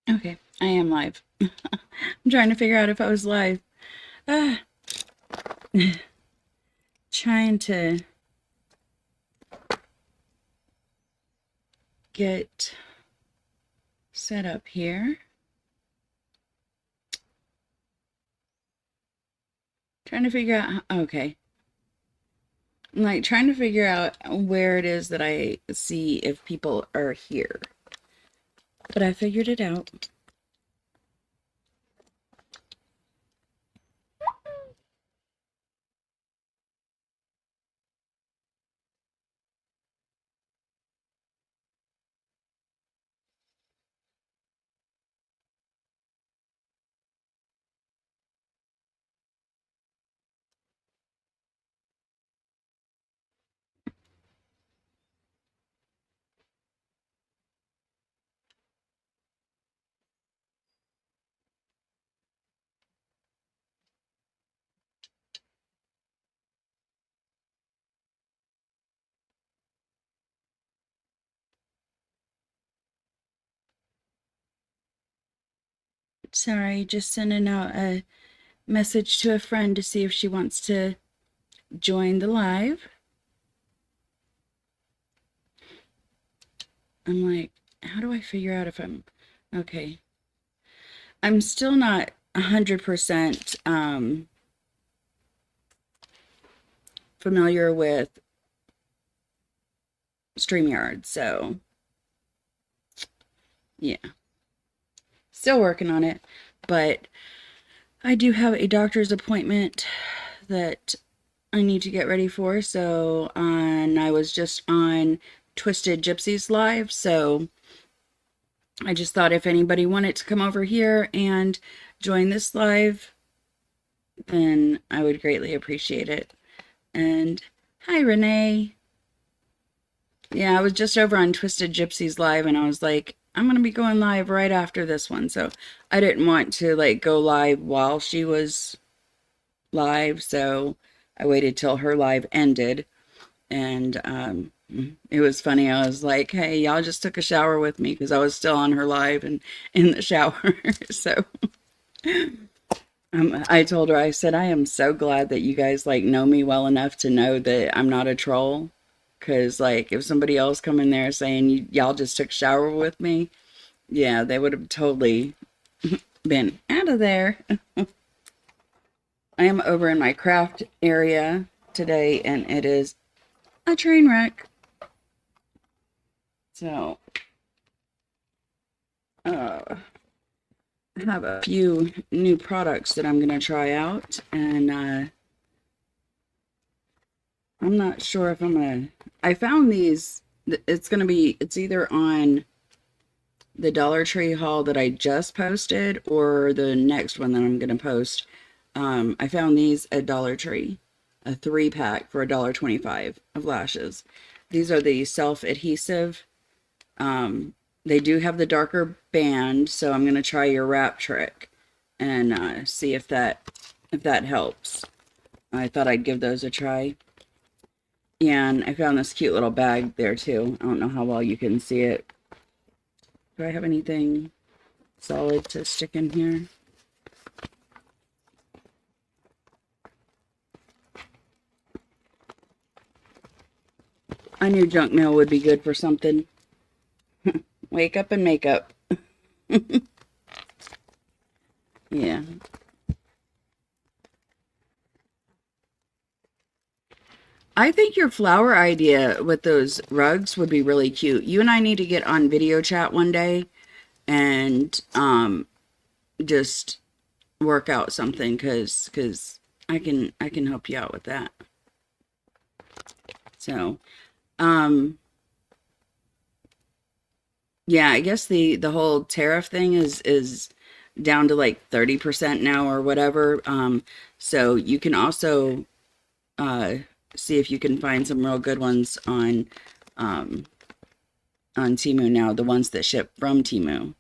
Okay, I am live. I'm trying to figure out if I was live. Ah, trying to get set up here. Trying to figure out, okay. I'm like trying to figure out where it is that I see if people are here. But I figured it out. Sorry, just sending out a message to a friend to see if she wants to join the live. I'm like, how do I figure out if I'm okay? I'm still not 100% familiar with StreamYard, so yeah, still working on it. But I do have a doctor's appointment that I need to get ready for. So, and I was just on Twisted Gypsies Live, so I just thought if anybody wanted to come over here and join this live, then I would greatly appreciate it. And hi, Renee. Yeah, I was just over on Twisted Gypsies Live and I was like, I'm going to be going live right after this one. So I didn't want to like go live while she was live. So I waited till her live ended. And it was funny. I was like, hey, y'all just took a shower with me because I was still on her live and in the shower. So I told her, I said, I am so glad that you guys like know me well enough to know that I'm not a troll. Cause like if somebody else come in there saying y'all just took a shower with me, yeah, they would have totally been out of there. I am over in my craft area today and it is a train wreck. So I have a few new products that I'm gonna try out and I'm not sure if I'm gonna I found these it's either on the Dollar Tree haul that I just posted or the next one that I'm going to post. I found these at Dollar Tree, a 3-pack for $1.25 of lashes. These are the self-adhesive. They do have the darker band, so I'm going to try your wrap trick and see if that helps. I thought I'd give those a try. And I found this cute little bag there too. I don't know how well you can see it. Do I have anything solid to stick in here? I knew junk mail would be good for something. Wake up and makeup. Yeah. I think your flower idea with those rugs would be really cute. You and I need to get on video chat one day and just work out something cuz I can help you out with that. So, um yeah, I guess the whole tariff thing is down to like 30% now or whatever. So you can also uh, see if you can find some real good ones um, on Temu now, the ones that ship from Temu.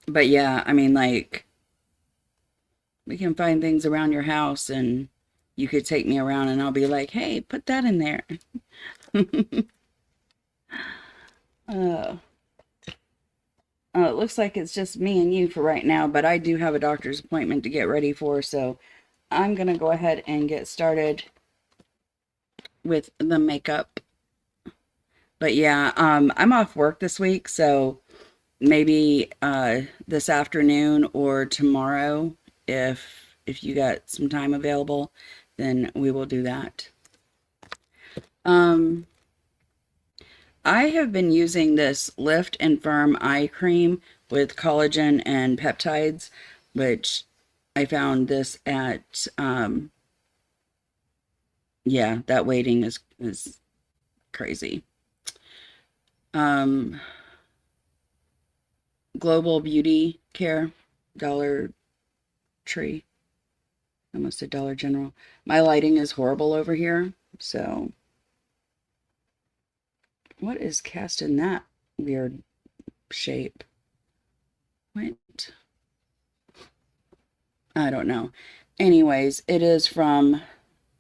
But yeah, I mean, like, we can find things around your house and you could take me around and I'll be like, hey, put that in there. uh, It looks like it's just me and you for right now, but I do have a doctor's appointment to get ready for, so I'm gonna go ahead and get started with the makeup. But yeah, I'm off work this week, so maybe this afternoon or tomorrow, if you got some time available, then we will do that. Um, I have been using this Lift and Firm eye cream with collagen and peptides, which I found this at yeah, that waiting is crazy. Um, Global Beauty Care, Dollar Tree, almost a Dollar General. My lighting is horrible over here, so what is cast in that weird shape? What? I don't know. Anyways, it is from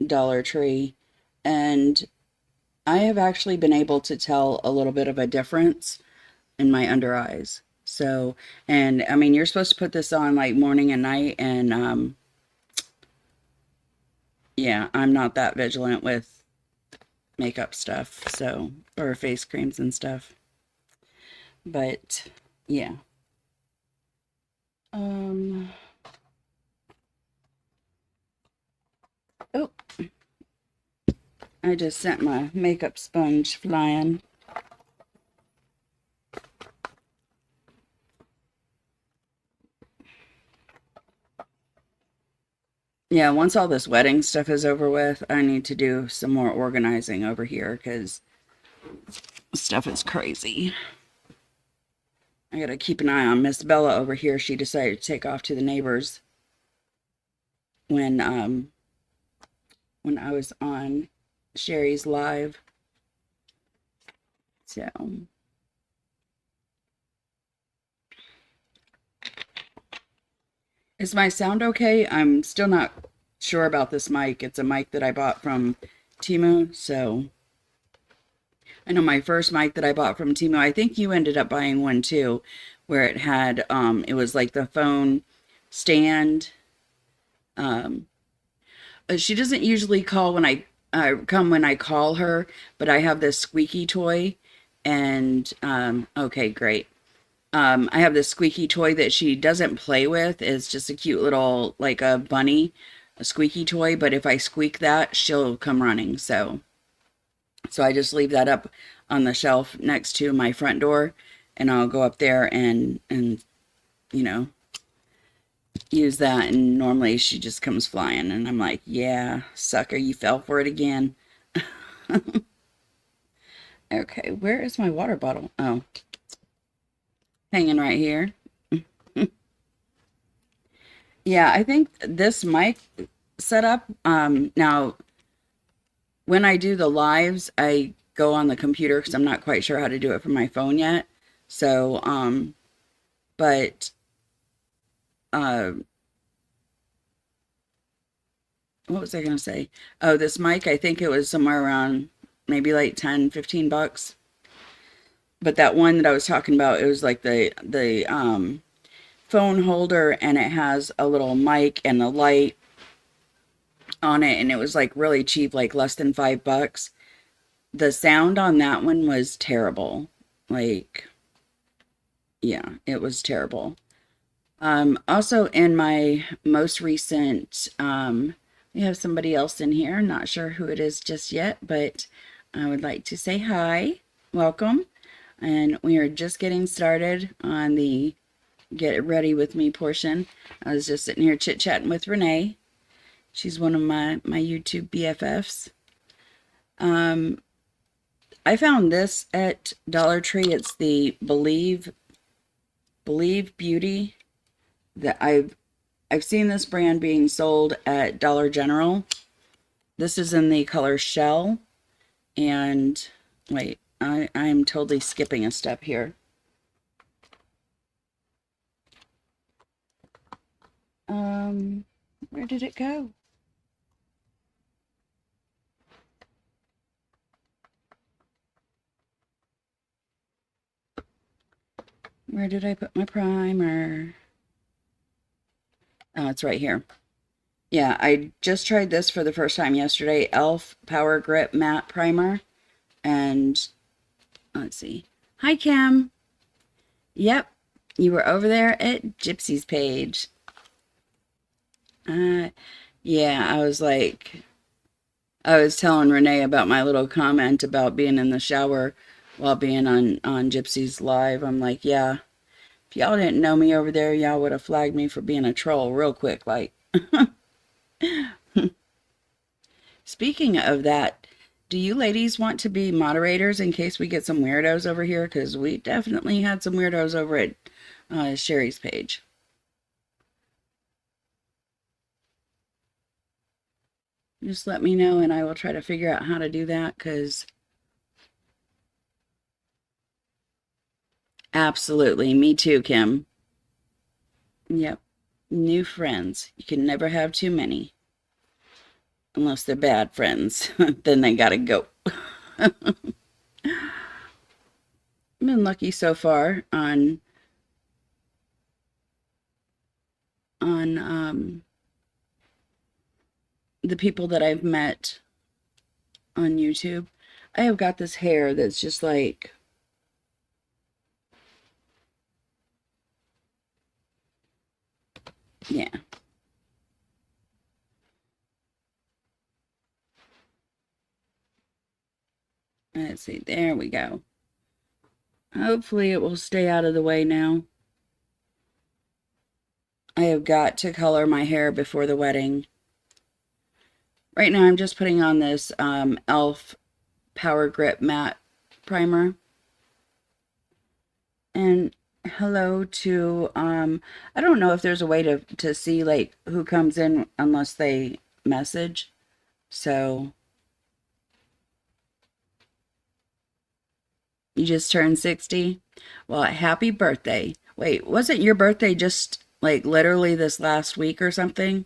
Dollar Tree, and I have actually been able to tell a little bit of a difference in my under eyes. So, and I mean, you're supposed to put this on like morning and night, and yeah, I'm not that vigilant with makeup stuff, so, or face creams and stuff. But yeah. Um, oh, I just sent my makeup sponge flying. Yeah, once all this wedding stuff is over with, I need to do some more organizing over here because stuff is crazy. I gotta keep an eye on Miss Bella over here. She decided to take off to the neighbors when when I was on Sherry's live. So is my sound okay? I'm still not sure about this mic. It's a mic that I bought from Temu, so I know my first mic that I bought from Temu, I think you ended up buying one too, where it had it was like the phone stand. Um she doesn't usually call when I come when I call her, but I have this squeaky toy and okay, great. I have this squeaky toy that she doesn't play with. It's just a cute little like a bunny, a squeaky toy, but if I squeak that, she'll come running. So I just leave that up on the shelf next to my front door, and I'll go up there and you know, use that. And normally she just comes flying, and I'm like, yeah, sucker, you fell for it again. Okay, where is my water bottle? Oh, hanging right here. Yeah, I think this mic setup, now when I do the lives, I go on the computer because I'm not quite sure how to do it from my phone yet. So, but uh, what was I going to say? Oh, this mic, I think it was somewhere around maybe like 10, 15 bucks. But that one that I was talking about, it was like the phone holder, and it has a little mic and a light on it, and it was like really cheap, like less than $5. The sound on that one was terrible. Like, yeah, it was terrible. Also in my most recent, we have somebody else in here. Not sure who it is just yet, but I would like to say hi. Welcome. And we are just getting started on the get ready with me portion. I was just sitting here chit-chatting with Renee. She's one of my YouTube BFFs. I found this at Dollar Tree. It's the Believe Beauty that I've seen this brand being sold at Dollar General. This is in the color Shell. And wait, I'm totally skipping a step here. Where did it go? Where did I put my primer? Oh, it's right here. Yeah, I just tried this for the first time yesterday. e.l.f. Power Grip Matte Primer. And let's see. Hi, Kim. Yep, you were over there at Gypsy's page. Yeah, I was telling Renee about my little comment about being in the shower while being on Gypsy's live. I'm like, yeah, if y'all didn't know me over there, y'all would have flagged me for being a troll real quick. Like, speaking of that, do you ladies want to be moderators in case we get some weirdos over here? Because we definitely had some weirdos over at Sherry's page. Just let me know and I will try to figure out how to do that because absolutely. Me too, Kim. Yep. New friends. You can never have too many. Unless they're bad friends. Then they gotta go. I've been lucky so far on the people that I've met on YouTube. I have got this hair that's just like yeah. Let's see. There we go. Hopefully it will stay out of the way now. I have got to color my hair before the wedding. Right now I'm just putting on this e.l.f. Power Grip Matte Primer. And hello to I don't know if there's a way to see like who comes in unless they message. So you just turned 60. Well, happy birthday. Wait, wasn't your birthday just like literally this last week or something?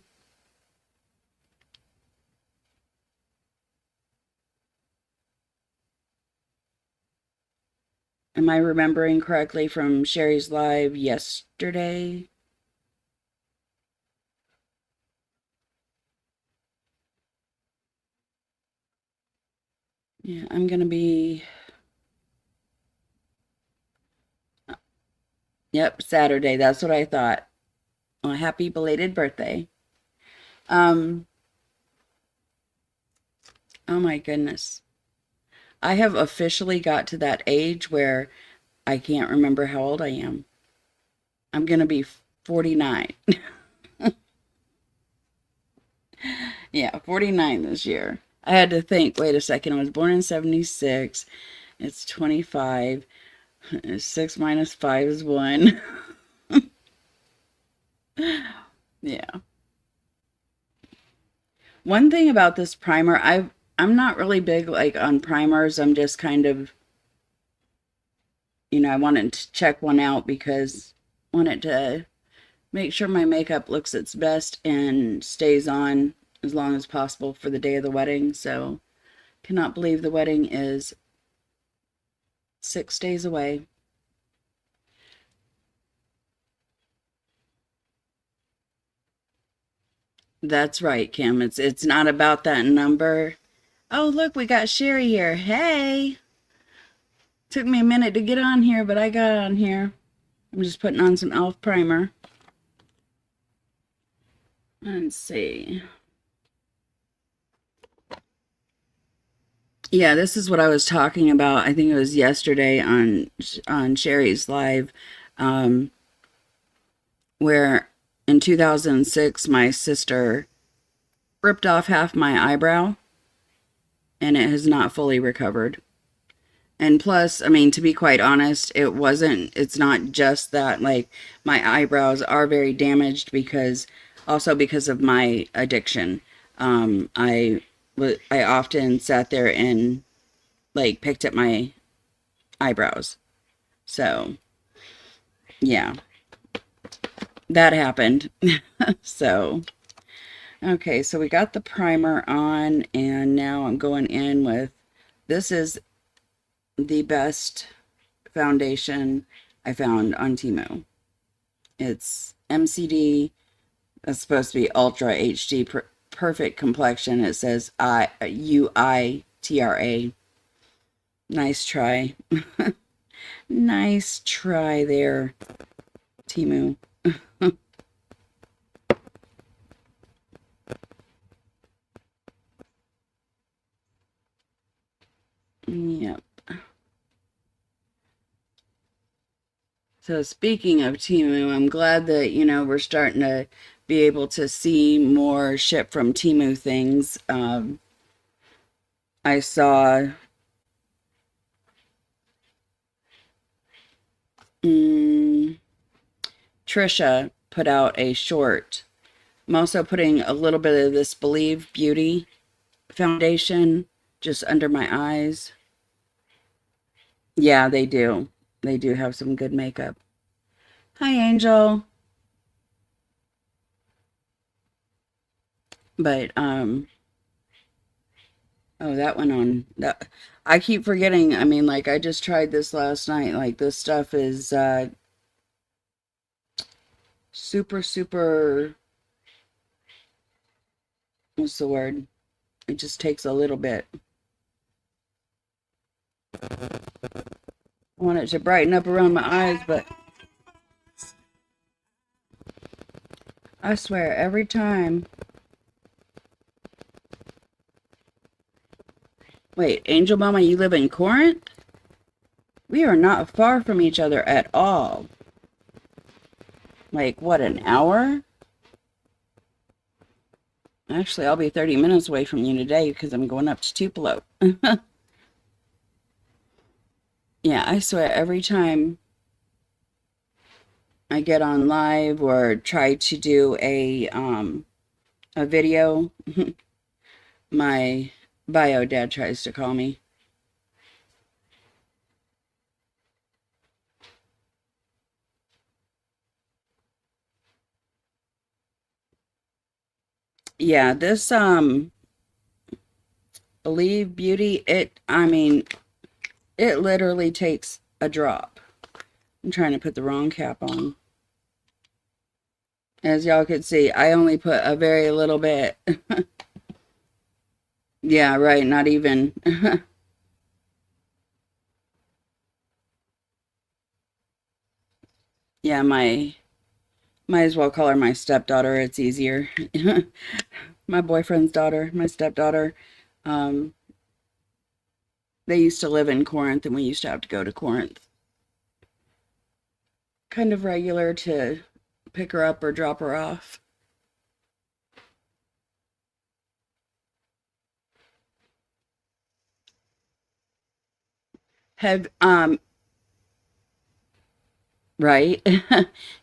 Am I remembering correctly from Sherry's live yesterday? Yeah, I'm gonna be yep, Saturday. That's what I thought. Well, happy belated birthday. Um, oh my goodness. I have officially got to that age where I can't remember how old I am. I'm going to be 49. Yeah, 49 this year. I had to think, wait a second, I was born in 76. It's 25. 6 minus 5 is 1. Yeah. One thing about this primer, I'm not really big like on primers. I'm just kind of, I wanted to check one out because I wanted to make sure my makeup looks its best and stays on as long as possible for the day of the wedding. So, cannot believe the wedding is 6 days away. That's right, Kim. It's not about that number. Oh, look, we got Sherry here. Hey. Took me a minute to get on here, but I got on here. I'm just putting on some e.l.f. primer. Let's see. Yeah, this is what I was talking about. I think it was yesterday on Sherry's live, um, where in 2006 my sister ripped off half my eyebrow, and it has not fully recovered. And plus, I mean, to be quite honest, it's not just that, like, my eyebrows are very damaged because of my addiction. I often sat there and, like, picked at my eyebrows. So, yeah, that happened. So, okay, so we got the primer on, and now I'm going in with, this is the best foundation I found on Temu. It's MCD. That's supposed to be Ultra HD Perfect Complexion. It says UITRA. Nice try. Nice try there, Temu. Yep. So speaking of Temu, I'm glad that, we're starting to be able to see more ship from Temu things. I saw Trisha put out a short. I'm also putting a little bit of this Believe Beauty foundation just under my eyes. Yeah, they do. They do have some good makeup. Hi, Angel. But oh, that went on. That I keep forgetting. I mean, like I just tried this last night. Like this stuff is super super, what's the word? It just takes a little bit. I want it to brighten up around my eyes, but I swear every time. Wait, Angel Mama, you live in Corinth? We are not far from each other at all. Like, what, an hour? Actually, I'll be 30 minutes away from you today because I'm going up to Tupelo. Yeah, I swear every time I get on live or try to do a video, my bio dad tries to call me. Yeah, this Believe Beauty, I mean, it literally takes a drop. I'm trying to put the wrong cap on. As y'all could see, I only put a very little bit. Yeah, right, not even. Yeah, might as well call her my stepdaughter. It's easier. My boyfriend's daughter, my stepdaughter. Um, they used to live in Corinth, and we used to have to go to Corinth. Kind of regular to pick her up or drop her off. Have right?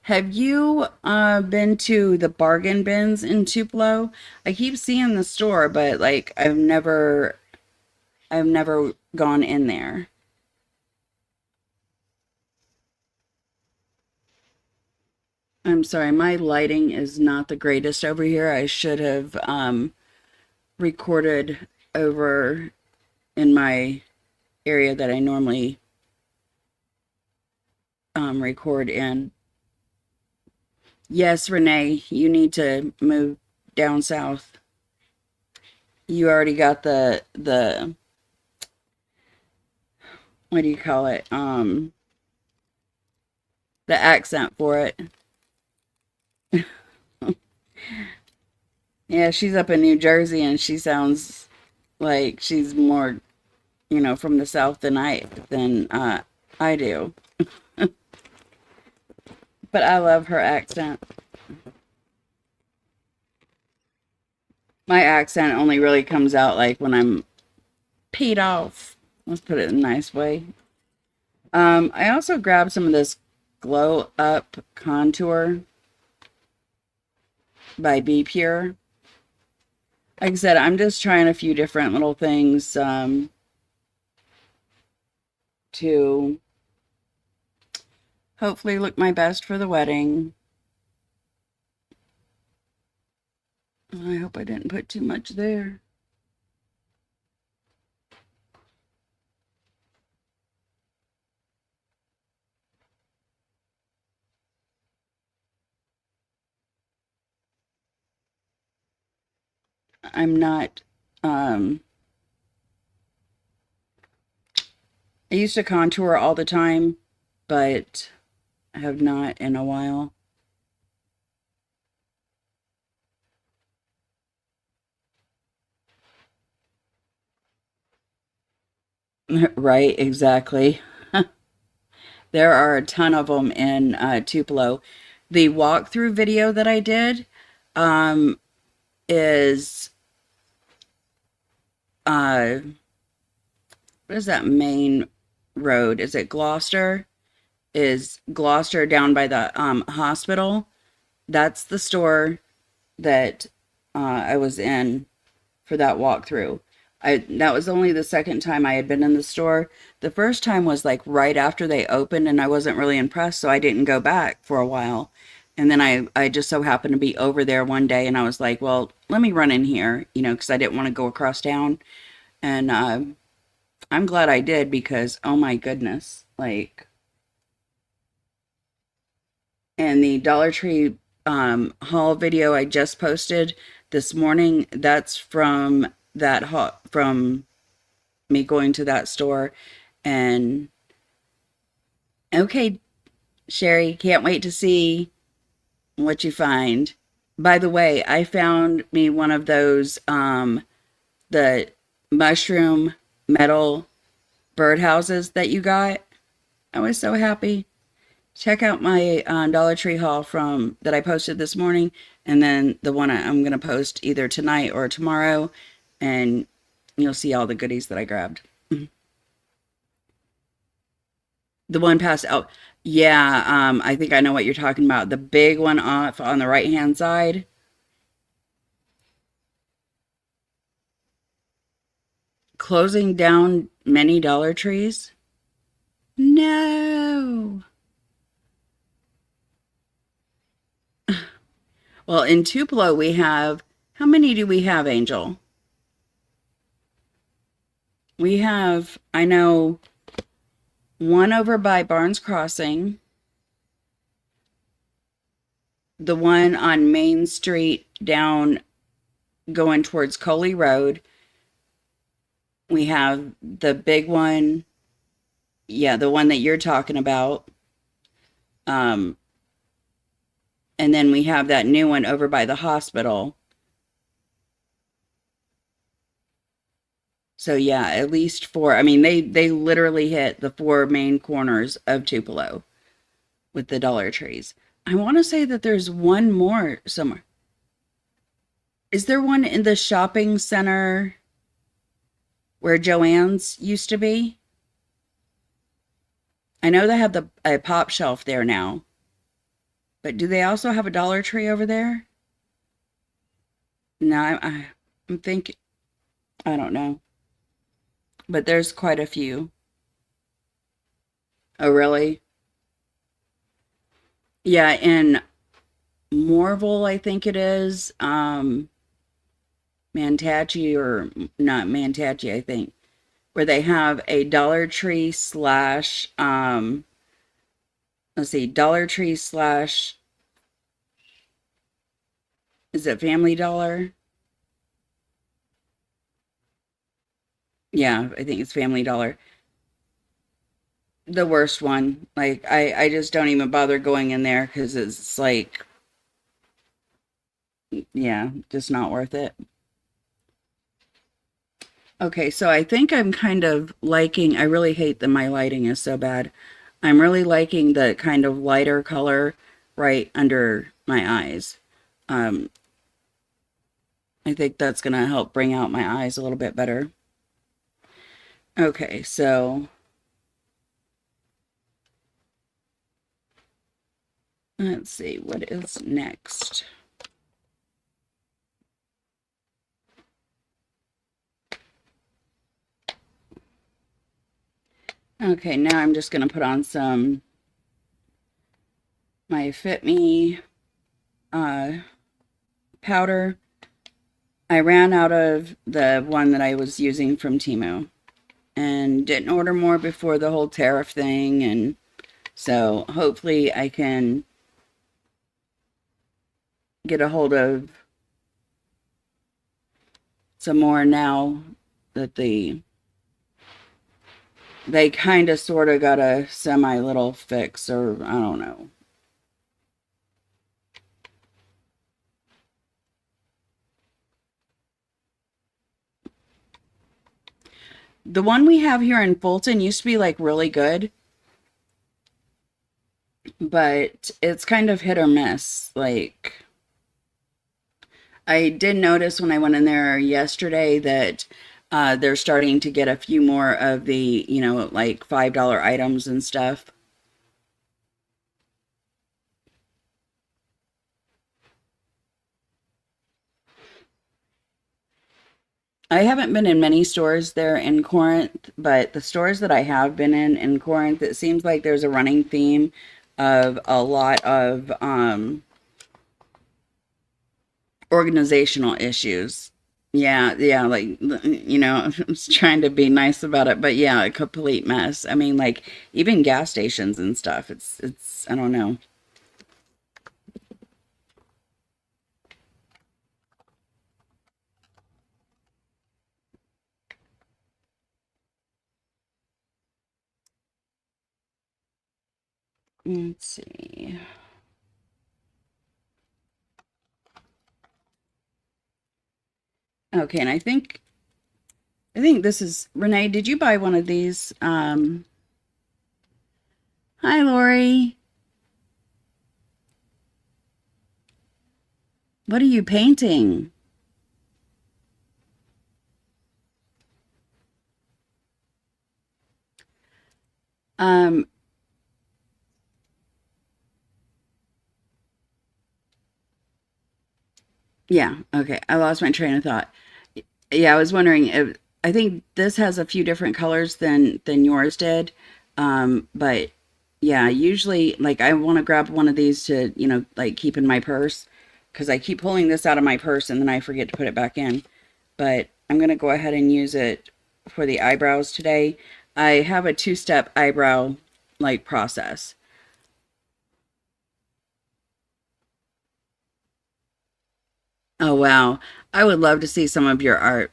Have you been to the bargain bins in Tupelo? I keep seeing the store, but like I've never gone in there. I'm sorry, my lighting is not the greatest over here. I should have recorded over in my area that I normally record in. Yes, Renee, you need to move down south. You already got the what do you call it? The accent for it. Yeah, she's up in New Jersey and she sounds like she's more, from the South than I do. But I love her accent. My accent only really comes out like when I'm peed off. Let's put it in a nice way. I also grabbed some of this Glow Up Contour by Be Pure. Like I said, I'm just trying a few different little things to hopefully look my best for the wedding. I hope I didn't put too much there. I'm not, I used to contour all the time, but I have not in a while. Right, exactly. There are a ton of them in Tupelo. The walkthrough video that I did um, is uh, what is that main road? Is it Gloucester? Is Gloucester down by the hospital? That's the store that I was in for that walkthrough. That was only the second time I had been in the store. The first time was like right after they opened, and I wasn't really impressed, so I didn't go back for a while. And then I just so happened to be over there one day, and I was like, well, let me run in here, because I didn't want to go across town. And I'm glad I did because oh my goodness, like, and the Dollar Tree haul video I just posted this morning, that's from that from me going to that store. And okay, Sherry, can't wait to see what you find. By the way, I found me one of those the mushroom metal birdhouses that you got. I was so happy. Check out my Dollar Tree haul from that I posted this morning, and then the one I'm gonna post either tonight or tomorrow, and you'll see all the goodies that I grabbed. The one past out, yeah. I think I know what you're talking about. The big one off on the right hand side, closing down many Dollar Trees. No. Well, in Tupelo we have how many do we have, Angel? We have, I know, one over by Barnes Crossing, the one on Main Street down going towards Coley Road. We have the big one, yeah, the one that you're talking about. Um, and then we have that new one over by the hospital. So yeah, at least four. I mean, they literally hit the four main corners of Tupelo with the Dollar Trees. I want to say that there's one more somewhere. Is there one in the shopping center where Joann's used to be? I know they have a pop shelf there now, but do they also have a Dollar Tree over there? No, I'm thinking, I don't know, but there's quite a few. Oh, really? Yeah, in Morville, I think it is. Mantachi or not Mantachi, I think, where they have a Dollar Tree slash let's see, Dollar Tree slash, is it Family Dollar? Yeah, I think it's Family Dollar. The worst one. Like I just don't even bother going in there because it's like, yeah, just not worth it. Okay, so I think I'm kind of liking, I really hate that my lighting is so bad. I'm really liking the kind of lighter color right under my eyes. Um, I think that's going to help bring out my eyes a little bit better. Okay, so let's see what is next. Okay, now I'm just going to put on some my Fit Me powder. I ran out of the one that I was using from Temu and didn't order more before the whole tariff thing, and so hopefully I can get a hold of some more now that they kind of sort of got a semi little fix, or I don't know. The one we have here in Fulton used to be like really good, but it's kind of hit or miss. Like, I did notice when I went in there yesterday that they're starting to get a few more of the, like $5 items and stuff. I haven't been in many stores there in Corinth, but the stores that I have been in Corinth, it seems like there's a running theme of a lot of organizational issues. Yeah, yeah, like I was trying to be nice about it, but yeah, a complete mess. I mean, like even gas stations and stuff. It's I don't know. Let's see. Okay, and I think this is Renee, did you buy one of these? Hi Lori. What are you painting? Um, yeah, okay. I lost my train of thought. Yeah, I was wondering if I think this has a few different colors than yours did. But yeah, usually like I want to grab one of these to, like keep in my purse because I keep pulling this out of my purse and then I forget to put it back in. But I'm gonna go ahead and use it for the eyebrows today. I have a two-step eyebrow like process. Oh wow. I would love to see some of your art.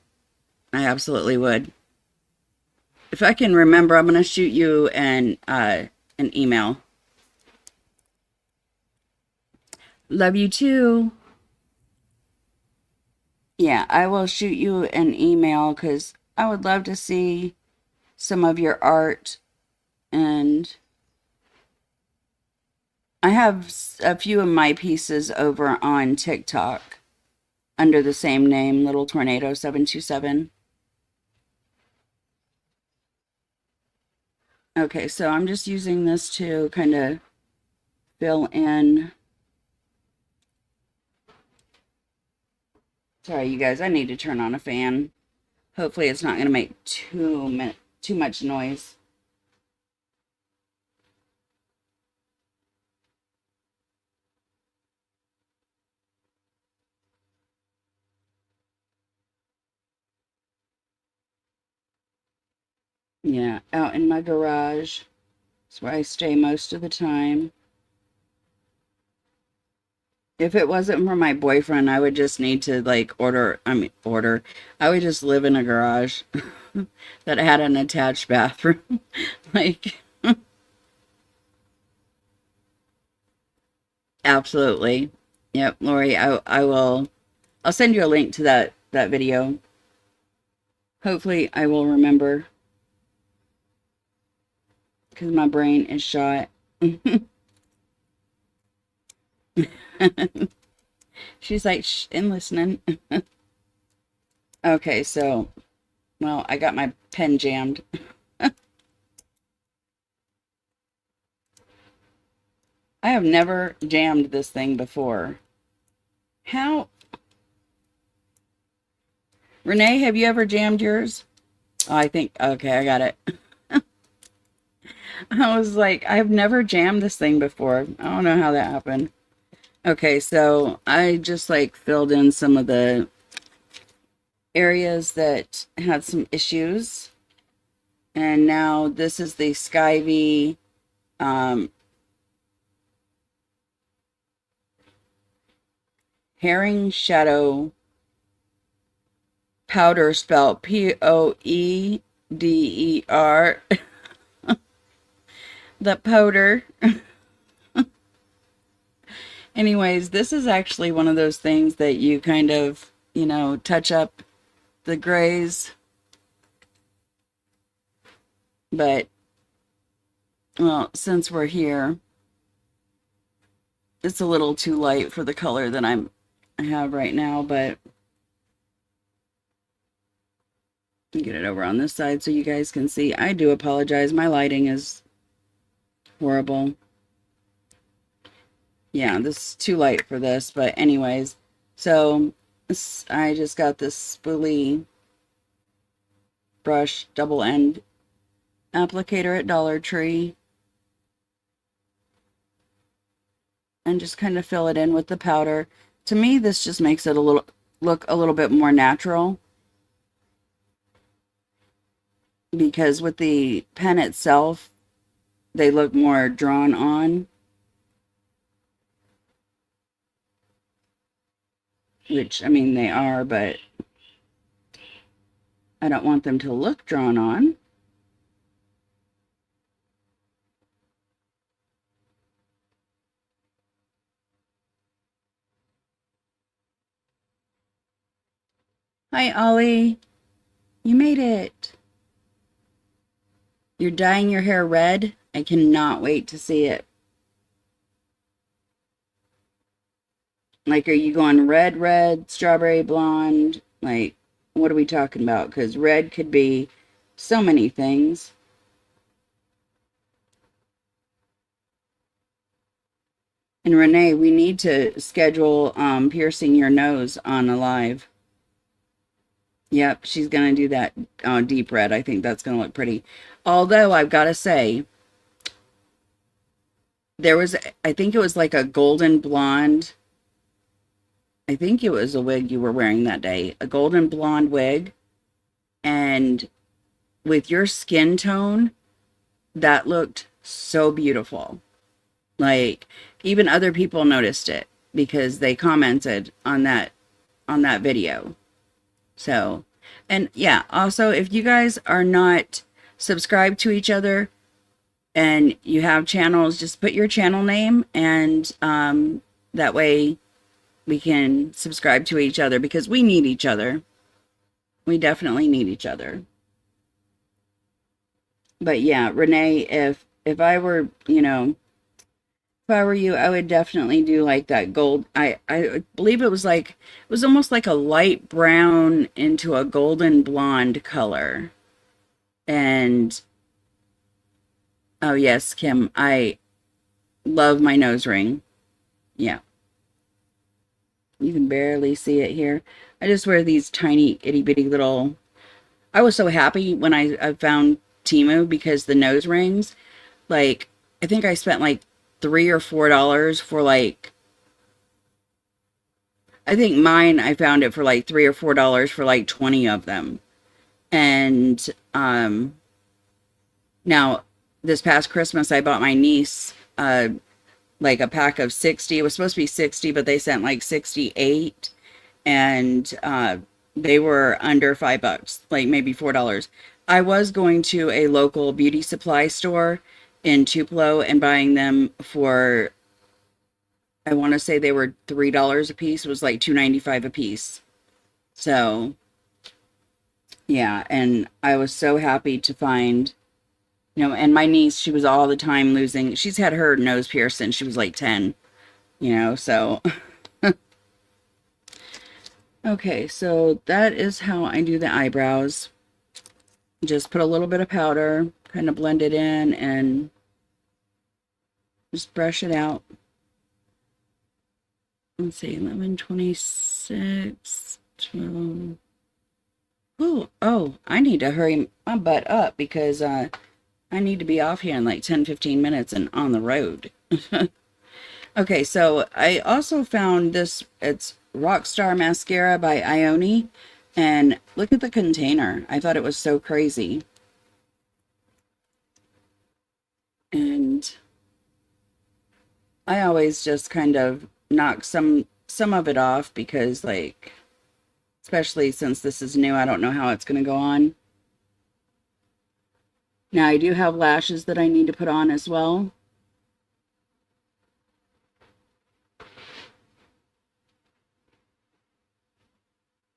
I absolutely would. If I can remember, I'm gonna shoot you an email. Love you too. Yeah, I will shoot you an email because I would love to see some of your art. And I have a few of my pieces over on TikTok under the same name, Little Tornado 727. Okay, so I'm just using this to kind of fill in. Sorry, you guys, I need to turn on a fan. Hopefully it's not going to make too much noise. Yeah, out in my garage. That's where I stay most of the time. If it wasn't for my boyfriend, I would just need to like order. I would just live in a garage that had an attached bathroom. Like, absolutely. Yep, Lori, I will I'll send you a link to that video. Hopefully I will remember because my brain is shot. She's like, shh, and listening. Okay, so, well, I got my pen jammed. I have never jammed this thing before. How? Renee, have you ever jammed yours? Oh, I think, okay, I got it. I was like, I've never jammed this thing before. I don't know how that happened. Okay, so I just like filled in some of the areas that had some issues. And now this is the Skyvie um, Herring Shadow powder spelled Poeder. The powder. Anyways, this is actually one of those things that you kind of, touch up the grays. But, well, since we're here, it's a little too light for the color that I have right now, but get it over on this side so you guys can see. I do apologize. My lighting is horrible. Yeah, this is too light for this, but anyways, so I just got this spoolie brush double end applicator at Dollar Tree and just kind of fill it in with the powder. To me, this just makes it look a little bit more natural, because with the pen itself, they look more drawn on, which, I mean, they are, but I don't want them to look drawn on. Hi, Ollie. You made it. You're dyeing your hair red? I cannot wait to see it. Like, are you going red, strawberry blonde? Like, what are we talking about? Because red could be so many things. And Renee, we need to schedule piercing your nose on a live. Yep, she's going to do that deep red. I think that's going to look pretty. Although, I've got to say, there was, I think it was like a golden blonde. I think it was a wig you were wearing that day. A golden blonde wig. And with your skin tone, that looked so beautiful. Like, even other people noticed it because they commented on that video. So, and yeah, also, if you guys are not subscribed to each other and you have channels, just put your channel name, and that way we can subscribe to each other, because we need each other. We definitely need each other. But yeah, Renee, if I were, if I were you, I would definitely do like that gold. I believe it was almost like a light brown into a golden blonde color. And oh yes, Kim, I love my nose ring. Yeah. You can barely see it here. I just wear these tiny itty bitty little. I was so happy when I found Temu, because the nose rings, like, I think I spent like $3 or $4 for like, I think mine, I found it for like $3 or $4 for like 20 of them. And now this past Christmas, I bought my niece like a pack of 60. It was supposed to be 60, but they sent like 68, and they were under $5, like maybe $4. I was going to a local beauty supply store in Tupelo and buying them for, I want to say they were $3 a piece. It was like $2.95 a piece. So yeah, and I was so happy to find, and my niece, she was all the time losing. She's had her nose pierced since she was like 10, so. Okay, so that is how I do the eyebrows. Just put a little bit of powder, kind of blend it in, and just brush it out. Let's see, 11, 26, 12. Oh, I need to hurry my butt up, because I need to be off here in like 10, 15 minutes and on the road. Okay, so I also found this, it's Rockstar Mascara by Ioni, and look at the container. I thought it was so crazy. And I always just kind of knock some of it off, because like, especially since this is new. I don't know how it's going to go on. Now, I do have lashes that I need to put on as well.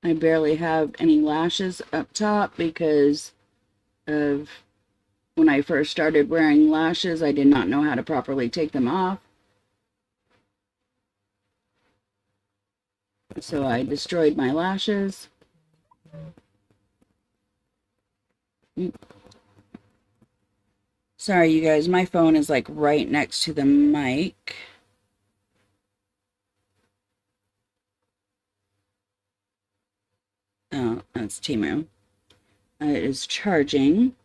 I barely have any lashes up top because of when I first started wearing lashes, I did not know how to properly take them off. So I destroyed my lashes. Sorry, you guys, my phone is like right next to the mic. Oh, that's Temu. It is charging.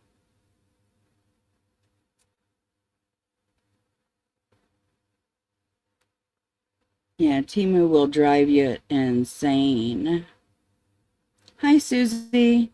Yeah, Temu will drive you insane. Hi, Susie.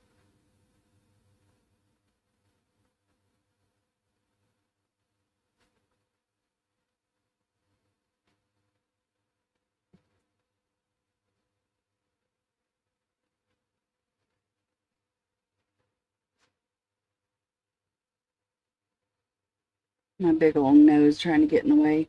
My big old nose trying to get in the way.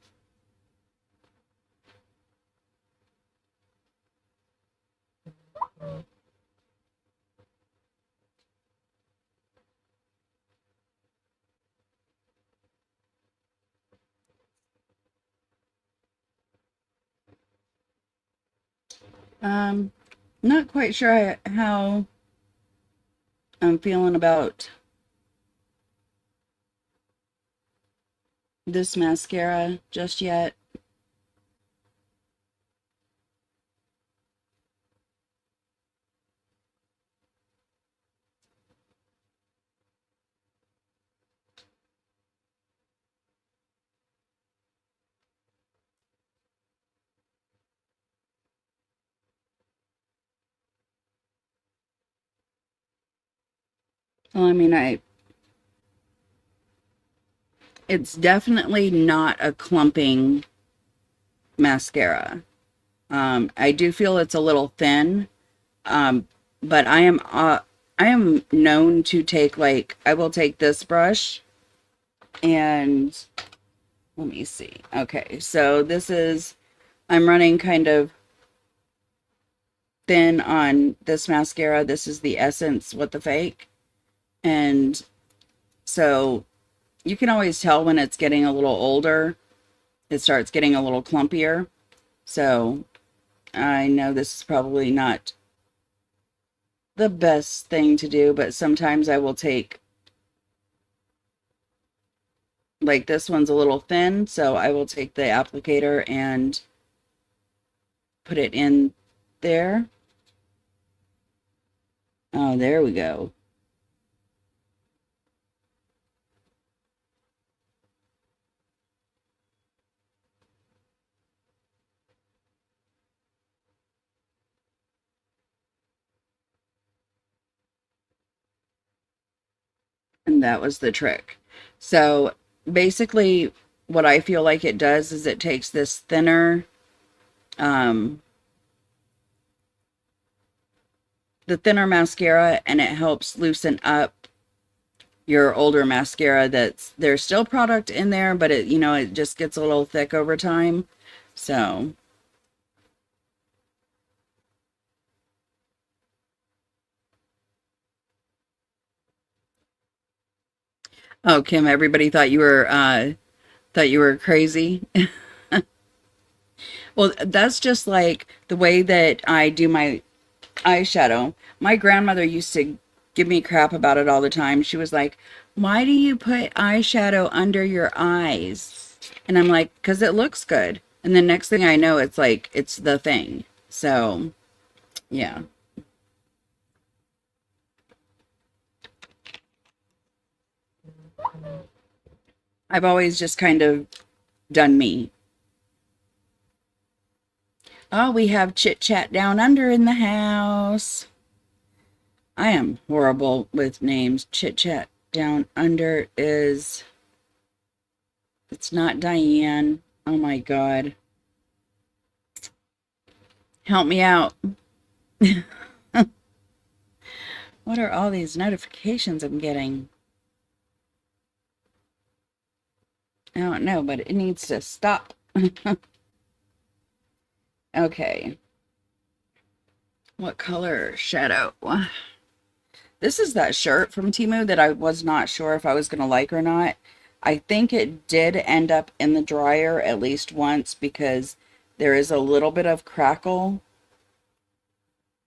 Not quite sure how I'm feeling about this mascara just yet. Well, I mean, it's definitely not a clumping mascara. I do feel it's a little thin, but I am known to take like I will take this brush and let me see. Okay, so this is I'm running kind of thin on this mascara. This is the Essence What the Fake, and so you can always tell when it's getting a little older. It starts getting a little clumpier. So I know this is probably not the best thing to do, but sometimes I will take, like this one's a little thin, so I will take the applicator and put it in there. Oh, there we go. And that was the trick. So basically, what I feel like it does is it takes this thinner, um, the thinner mascara and it helps loosen up your older mascara that's there's still product in there, but it, you know, it just gets a little thick over time. So, oh, Kim, everybody thought you were crazy. Well, that's just like the way that I do my eyeshadow. My grandmother used to give me crap about it all the time. She was like, "Why do you put eyeshadow under your eyes?" And I'm like, "'Cause it looks good." And the next thing I know, it's like it's the thing. So, yeah. I've always just kind of done me. Oh, we have Chit Chat Down Under in the house. I am horrible with names. Chit Chat Down Under is, it's not Diane. Oh my God. Help me out. What are all these notifications I'm getting? I don't know, but it needs to stop. Okay. What color shadow? This is that shirt from Temu that I was not sure if I was going to like or not. I think it did end up in the dryer at least once because there is a little bit of crackle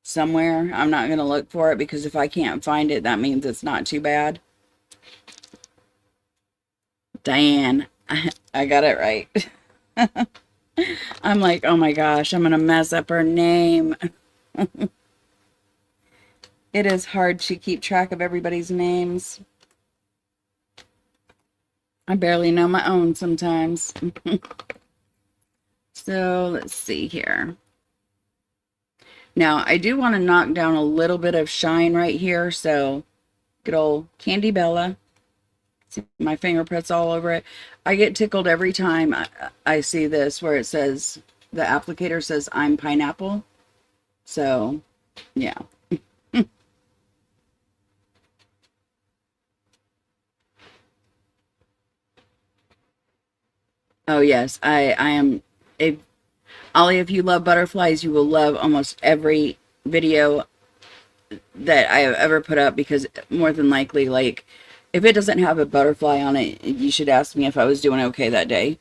somewhere. I'm not going to look for it because if I can't find it, that means it's not too bad. Diane, I got it right. I'm like, oh my gosh, I'm going to mess up her name. It is hard to keep track of everybody's names. I barely know my own sometimes. So let's see here. Now, I do want to knock down a little bit of shine right here. So good old Candy Bella. See my fingerprints all over it. I get tickled every time I see this where it says, the applicator says, I'm pineapple. So, yeah. Oh, yes. I am a Ollie, if you love butterflies, you will love almost every video that I have ever put up because more than likely, like, if it doesn't have a butterfly on it, you should ask me if I was doing okay that day.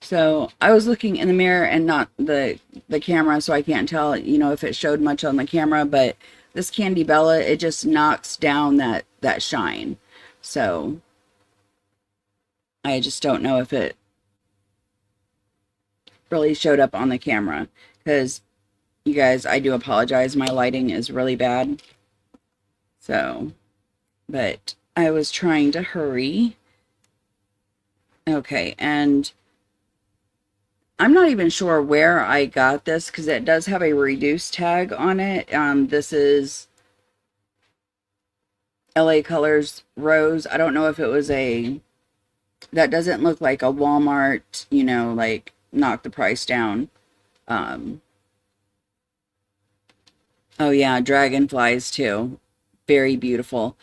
So I was looking in the mirror and not the camera, so I can't tell, you know, if it showed much on the camera, but this Candy Bella, it just knocks down that shine. So I just don't know if it really showed up on the camera because you guys, I do apologize. My lighting is really bad. So, but I was trying to hurry. Okay, and I'm not even sure where I got this because it does have a reduced tag on it. This is LA Colors Rose. I don't know if it was that doesn't look like a Walmart, you know, like knock the price down. Um, oh yeah, dragonflies too. Very beautiful.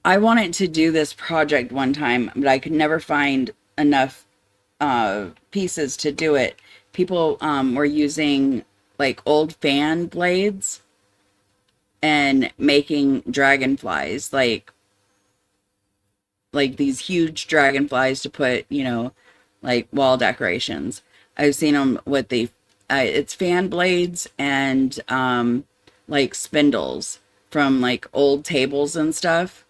I wanted to do this project one time, but I could never find enough pieces to do it. People were using like old fan blades and making dragonflies, like these huge dragonflies to put, you know, like wall decorations. I've seen them with it's fan blades and like spindles from like old tables and stuff.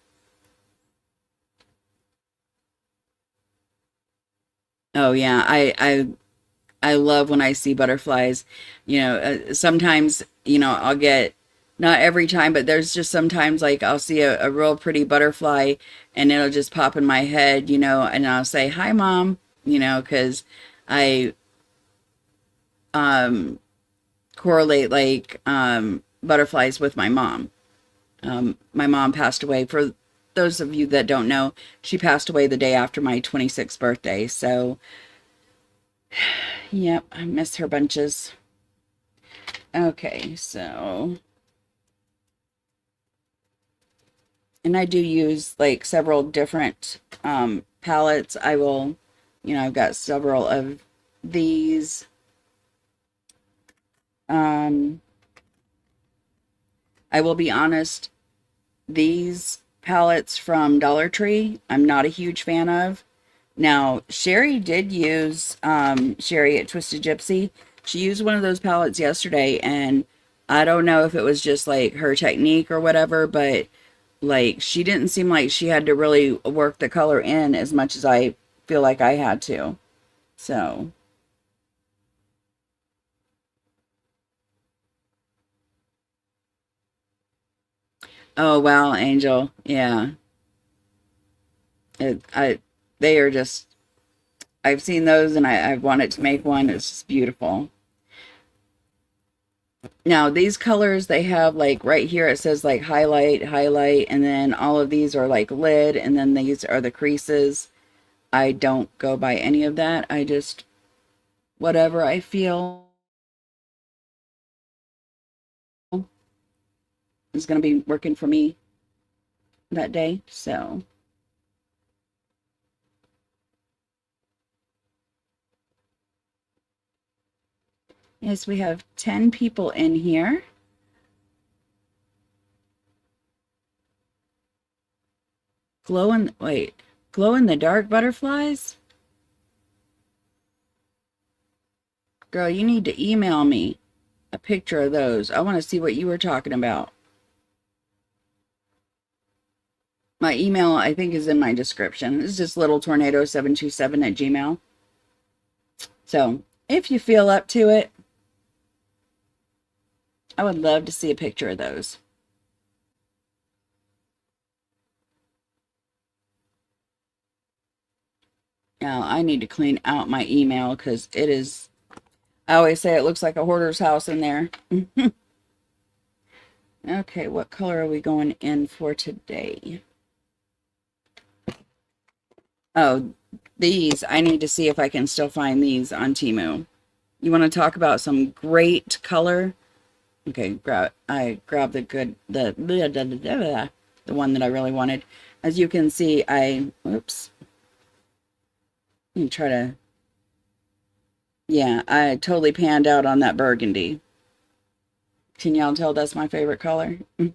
Oh yeah, I love when I see butterflies. You know, sometimes, you know, I'll get, not every time, but there's just sometimes like I'll see a real pretty butterfly and it'll just pop in my head, you know, and I'll say, "Hi, Mom," you know, because I um correlate like butterflies with my mom. My mom passed away. For those of you that don't know, she passed away the day after my 26th birthday. So, yep, I miss her bunches. Okay, so, and I do use like several different palettes. I will, you know, I've got several of these. Um, I will be honest, these palettes from Dollar Tree, I'm not a huge fan of. Now, Sherry did use, Sherry at Twisted Gypsy. She used one of those palettes yesterday, and I don't know if it was just like her technique or whatever, but like she didn't seem like she had to really work the color in as much as I feel like I had to. So, oh wow, Angel. Yeah. They are just, I've seen those and I wanted to make one. It's just beautiful. Now, these colors, they have like right here, it says like highlight, highlight, and then all of these are like lid, and then these are the creases. I don't go by any of that. I just, whatever I feel is going to be working for me that day. So, yes, we have 10 people in here. Glow in the dark butterflies? Girl, you need to email me a picture of those. I want to see what you were talking about. My email, I think, is in my description. It's just littletornado727 at Gmail. So if you feel up to it, I would love to see a picture of those. Now, I need to clean out my email because it is, I always say it looks like a hoarder's house in there. Okay, what color are we going in for today? Oh, these, I need to see if I can still find these on Temu. You want to talk about some great color? Okay, I grabbed the one that I really wanted. As you can see, oops. Let me try to, yeah, I totally panned out on that burgundy. Can y'all tell that's my favorite color? You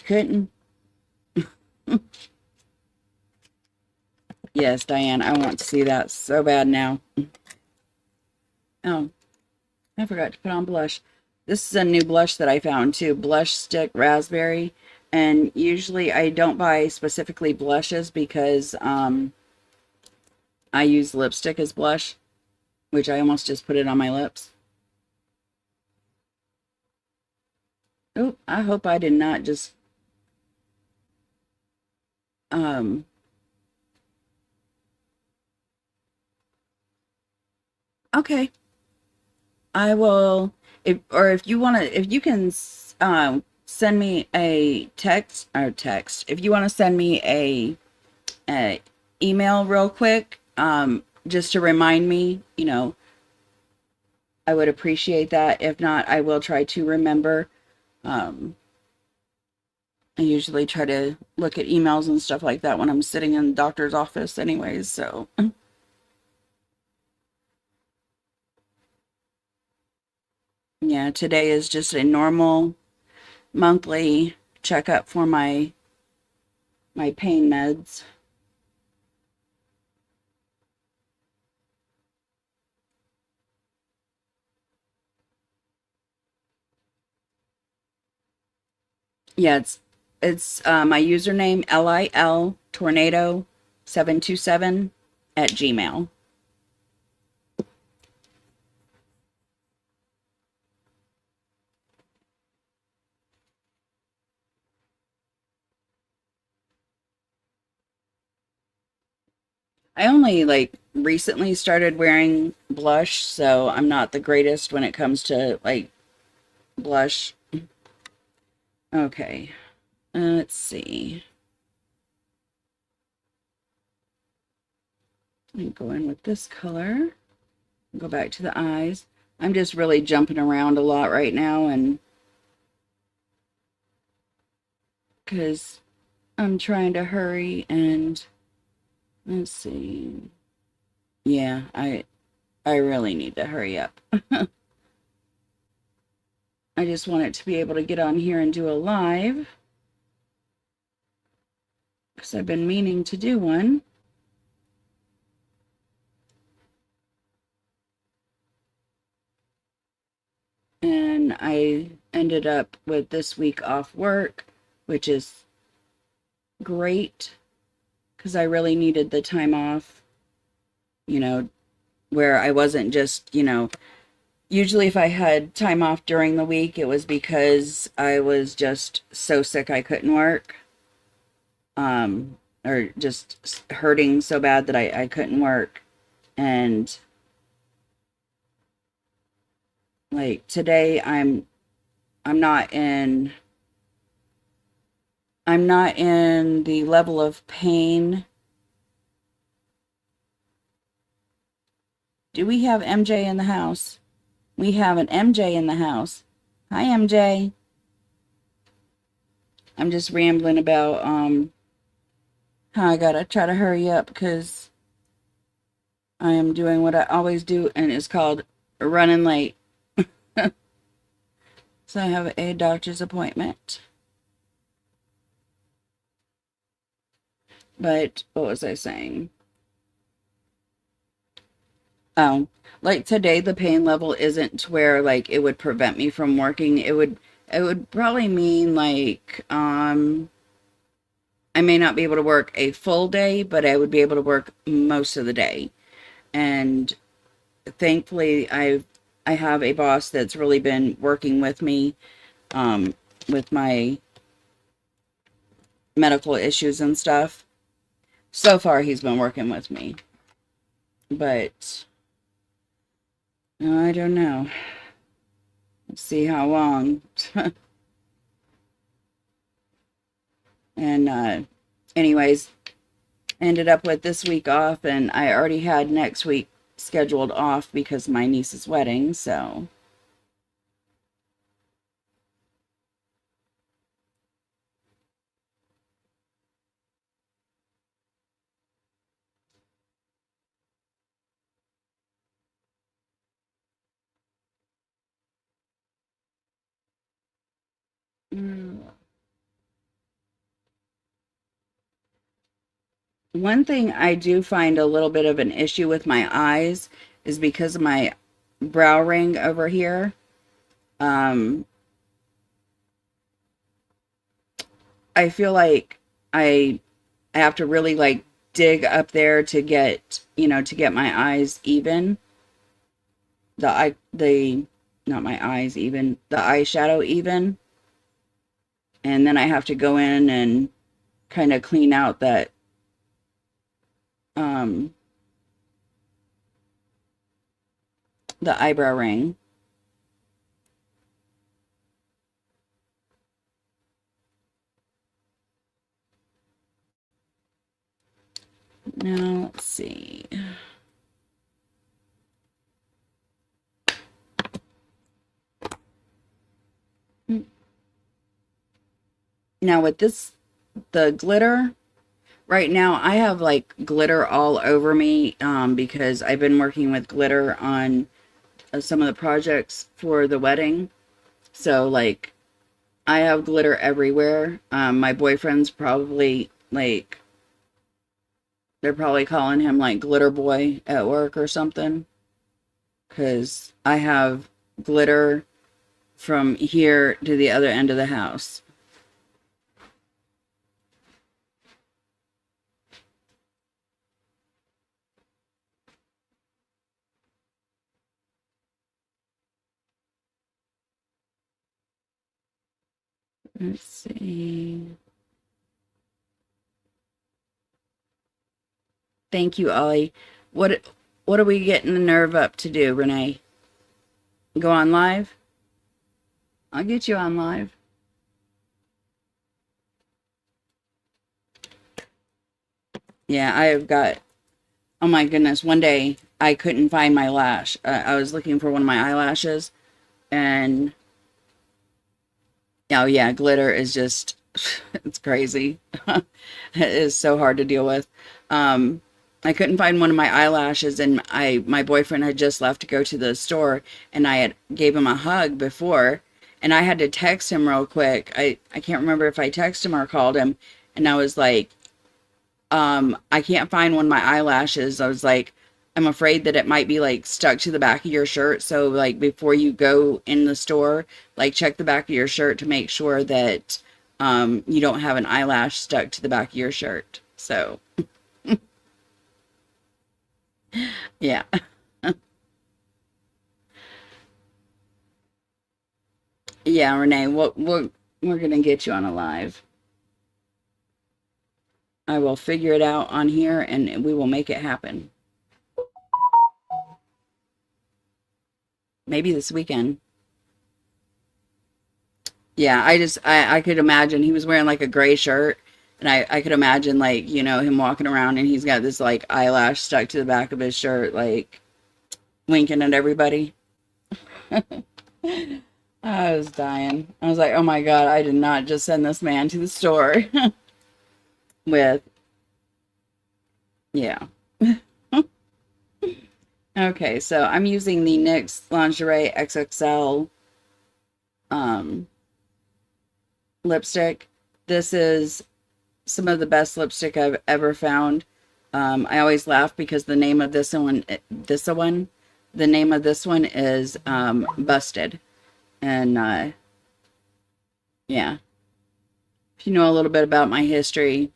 couldn't? Yes, Diane, I want to see that so bad now. Oh, I forgot to put on blush. This is a new blush that I found too, Blush Stick Raspberry. And usually I don't buy specifically blushes because I use lipstick as blush, which I almost just put it on my lips. Oh, I hope I did not just okay. I will, if you want to, if you can send me a text, if you want to send me a email real quick, just to remind me, I would appreciate that. If not, I will try to remember. I usually try to look at emails and stuff like that when I'm sitting in the doctor's office anyways, so. Yeah, today is just a normal monthly checkup for my pain meds. Yeah, it's my username LIL Tornado 727 at Gmail. I only like recently started wearing blush, so I'm not the greatest when it comes to like blush. Okay, let's see. Let me go in with this color. Go back to the eyes. I'm just really jumping around a lot right now, and because I'm trying to hurry and let's see. Yeah, I really need to hurry up. I just want it to be able to get on here and do a live because I've been meaning to do one. And I ended up with this week off work, which is great because I really needed the time off, where I wasn't just, usually if I had time off during the week, it was because I was just so sick I couldn't work. Or just hurting so bad that I couldn't work. And like today I'm not in the level of pain. Do we have MJ in the house? We have an MJ in the house. Hi, MJ. I'm just rambling about how I gotta try to hurry up because I am doing what I always do, and it's called running late. So I have a doctor's appointment. But what was I saying? Oh, like today the pain level isn't to where like it would prevent me from working. It would probably mean like I may not be able to work a full day, but I would be able to work most of the day. And thankfully I have a boss that's really been working with me um with my medical issues and stuff. So far he's been working with me. But I don't know. Let's see how long. And anyways, ended up with this week off, and I already had next week scheduled off because of my niece's wedding, so mm. One thing I do find a little bit of an issue with my eyes is because of my brow ring over here. Um, I feel like I I have to really like dig up there to get, to get my eyes even. The not my eyes even, the eyeshadow even. And then I have to go in and kind of clean out that um the eyebrow ring. Now, let's see. Now with this, the glitter, right now I have like glitter all over me because I've been working with glitter on some of the projects for the wedding. So like I have glitter everywhere. My boyfriend's probably like, they're probably calling him like glitter boy at work or something because I have glitter from here to the other end of the house. Let's see. Thank you, Ollie. What are we getting the nerve up to do, Renee? Go on live? I'll get you on live. Yeah, I've got, oh my goodness, one day I couldn't find my lash. I was looking for one of my eyelashes, and oh yeah, glitter is just, it's crazy. It is so hard to deal with. Um, I couldn't find one of my eyelashes, and my boyfriend had just left to go to the store, and I had gave him a hug before, and I had to text him real quick. I can't remember if I texted him or called him, and I was like, I can't find one of my eyelashes. I was like, I'm afraid that it might be like stuck to the back of your shirt. So like before you go in the store, like check the back of your shirt to make sure that you don't have an eyelash stuck to the back of your shirt. So yeah. Yeah, Renee, we're gonna get you on a live. I will figure it out on here and we will make it happen. Maybe this weekend. Yeah, I could imagine he was wearing like a gray shirt, and I could imagine like, him walking around and he's got this like eyelash stuck to the back of his shirt, like winking at everybody. I was dying. I was like, oh my God, I did not just send this man to the store with, yeah. Okay, so I'm using the NYX Lingerie XXL um, lipstick. This is some of the best lipstick I've ever found. I always laugh because the name of this one is Busted. And yeah, if you know a little bit about my history.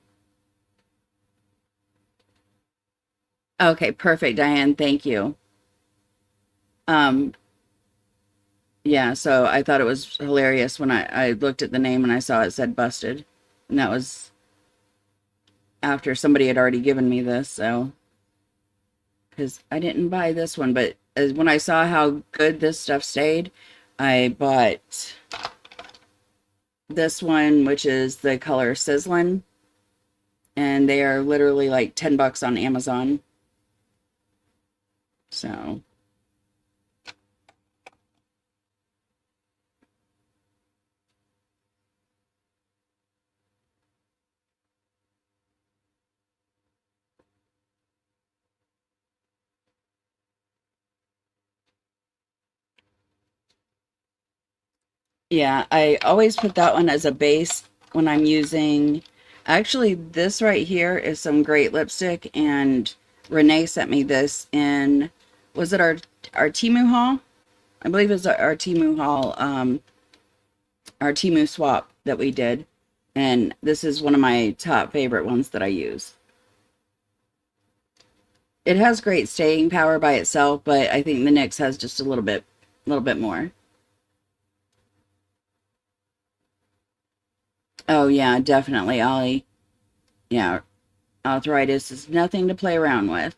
Okay, perfect, Diane. Thank you. Um, yeah, so I thought it was hilarious when I looked at the name and I saw it said Busted. And that was after somebody had already given me this, so because I didn't buy this one, but when I saw how good this stuff stayed, I bought this one, which is the color Sizzlin', and they are literally like $10 on Amazon. So yeah, I always put that one as a base when I'm using. Actually, this right here is some great lipstick, and Renee sent me this in, was it our Temu haul? I believe it's our Temu haul, our Temu swap that we did. And this is one of my top favorite ones that I use. It has great staying power by itself, but I think the NYX has just a little bit more. Oh yeah, definitely, Ollie. Yeah, arthritis is nothing to play around with.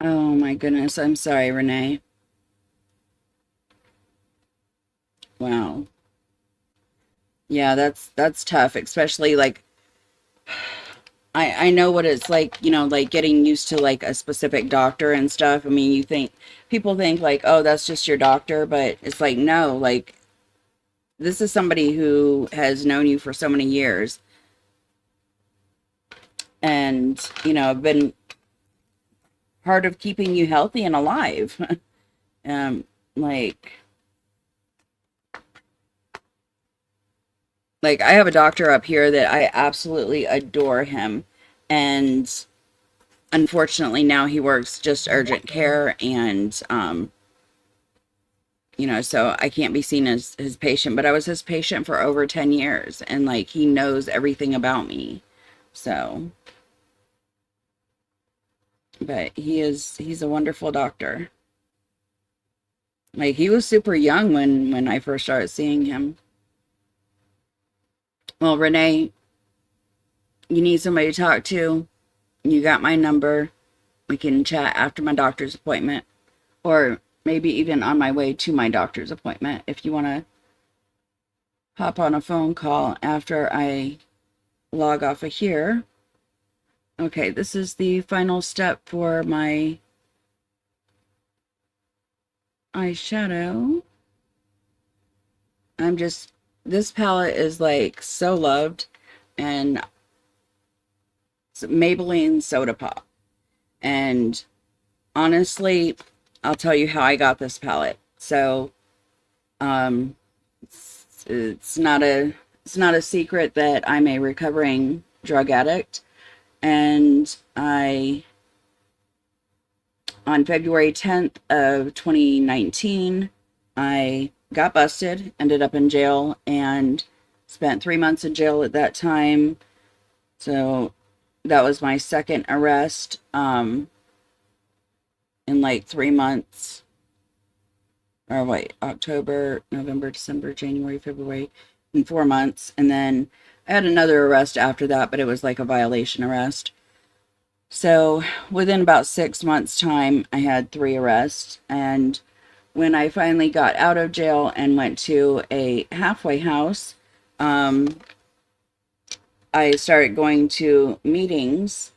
Oh my goodness, I'm sorry, Renee. Wow. Yeah, that's tough, especially like I know what it's like, like getting used to like a specific doctor and stuff. I mean, people think like, oh, that's just your doctor, but it's like no, like this is somebody who has known you for so many years and, been part of keeping you healthy and alive. um, like I have a doctor up here that I absolutely adore him, and unfortunately now he works just urgent care, and so I can't be seen as his patient, but I was his patient for over 10 years, and like he knows everything about me. So, but he's a wonderful doctor. Like he was super young when I first started seeing him. Well, Renee, you need somebody to talk to. You got my number. We can chat after my doctor's appointment, or maybe even on my way to my doctor's appointment if you want to hop on a phone call after I log off of here. Okay, this is the final step for my eyeshadow. This palette is like so loved, and it's Maybelline Soda Pop. And honestly, I'll tell you how I got this palette. So, um, it's not a secret that I'm a recovering drug addict, and on February 10th of 2019, I got busted, ended up in jail, and spent 3 months in jail at that time. So that was my second arrest in like 3 months. Or wait, October, November, December, January, February, in 4 months. And then I had another arrest after that, but it was like a violation arrest. So within about 6 months' time, I had three arrests. And when I finally got out of jail and went to a halfway house, um, I started going to meetings,